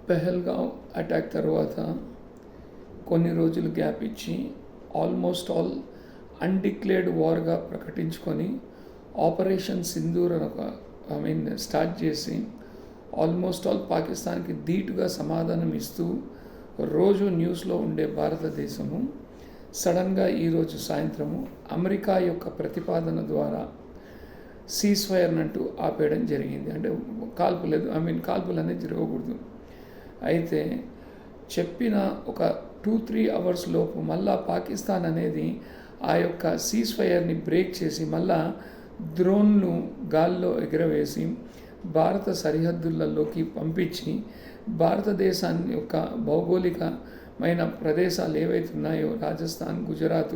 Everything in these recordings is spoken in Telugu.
పెహల్గాం అటాక్ తర్వాత కొన్ని రోజులు గ్యాప్ ఇచ్చి ఆల్మోస్ట్ ఆల్ అన్డిక్లేర్డ్ వార్గా ప్రకటించుకొని ఆపరేషన్ సింధూర్ అని ఒక స్టార్ట్ చేసి ఆల్మోస్ట్ ఆల్ పాకిస్తాన్కి ధీటుగా సమాధానం ఇస్తూ రోజు న్యూస్లో ఉండే భారతదేశము సడన్గా ఈరోజు సాయంత్రము అమెరికా యొక్క ప్రతిపాదన ద్వారా సీజ్ ఫైర్ అంటూ ఆపేయడం జరిగింది. అంటే కాల్పులు అనేది జరగకూడదు. అయితే చెప్పిన ఒక 2-3 అవర్స్ లోపు మళ్ళా పాకిస్తాన్ అనేది ఆ యొక్క సీజ్ ఫైర్ని బ్రేక్ చేసి మళ్ళా డ్రోన్ను గాల్లో ఎగరవేసి భారత సరిహద్దులలోకి పంపించి భారతదేశాన్ని యొక్క భౌగోళికమైన ప్రదేశాలు ఏవైతే ఉన్నాయో రాజస్థాన్, గుజరాత్,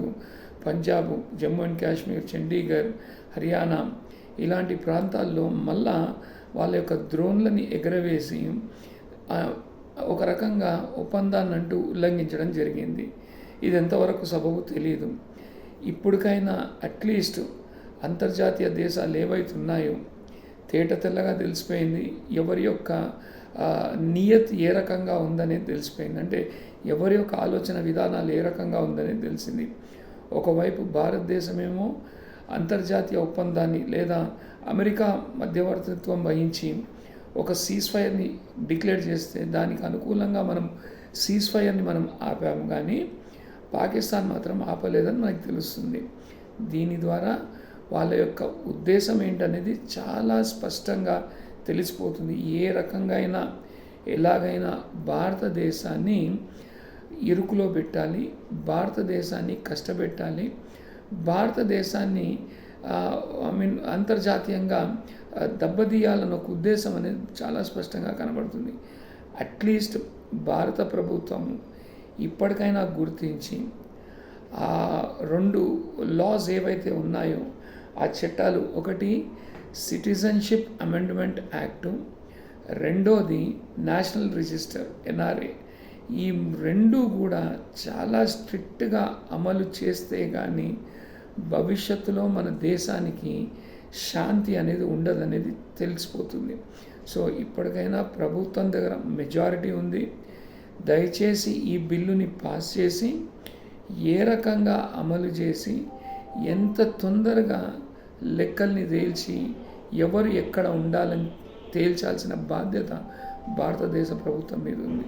పంజాబ్, జమ్మూ అండ్ కాశ్మీర్, చండీగఢ్, హర్యానా ఇలాంటి ప్రాంతాల్లో మళ్ళా వాళ్ళ యొక్క డ్రోన్లని ఎగరవేసి ఒక రకంగా ఒప్పందాన్ని అంటూ ఉల్లంఘించడం జరిగింది. ఇది ఎంతవరకు సబబు తెలియదు. ఇప్పటికైనా అట్లీస్ట్ అంతర్జాతీయ దేశాలు ఏవైతే ఉన్నాయో తేట తెల్లగా తెలిసిపోయింది. ఎవరి యొక్క నియత్ ఏ రకంగా ఉందనేది తెలిసిపోయింది. అంటే ఎవరి యొక్క ఆలోచన విధానాలు ఏ రకంగా ఉందనేది తెలిసింది. ఒకవైపు భారతదేశమేమో అంతర్జాతీయ ఒప్పందాన్ని లేదా అమెరికా మధ్యవర్తిత్వం వహించి ఒక సీజ్ ఫైర్ని డిక్లేర్ చేస్తే దానికి అనుకూలంగా మనం సీజ్ ఫైర్ని మనం ఆపాము, కానీ పాకిస్తాన్ మాత్రం ఆపలేదని మనకు తెలుస్తుంది. దీని ద్వారా వాళ్ళ యొక్క ఉద్దేశం ఏంటనేది చాలా స్పష్టంగా తెలిసిపోతుంది. ఏ రకంగా అయినా ఎలాగైనా భారతదేశాన్ని ఇరుకులో పెట్టాలి, భారతదేశాన్ని కష్టపెట్టాలి, భారతదేశాన్ని అంతర్జాతీయంగా దెబ్బతీయాలన్న ఒక ఉద్దేశం అనేది చాలా స్పష్టంగా కనబడుతుంది. అట్లీస్ట్ భారత ప్రభుత్వం ఇప్పటికైనా గుర్తించి ఆ 2 లాస్ ఏవైతే ఉన్నాయో ఆ చట్టాలు, ఒకటి సిటిజన్షిప్ అమెండ్మెంట్ యాక్టు, రెండోది నేషనల్ రిజిస్టర్ NRA, ఈ 2 కూడా చాలా స్ట్రిక్ట్గా అమలు చేస్తే కానీ భవిష్యత్తులో మన దేశానికి శాంతి అనేది ఉండదనేది తెలిసిపోతుంది. సో ఇప్పటికైనా ప్రభుత్వం దగ్గర మెజారిటీ ఉంది. దయచేసి ఈ బిల్లుని పాస్ చేసి ఏ రకంగా అమలు చేసి ఎంత తొందరగా లెక్కల్ని తేల్చి ఎవరు ఎక్కడ ఉండాలని తేల్చాల్సిన బాధ్యత భారతదేశ ప్రభుత్వం మీద ఉంది.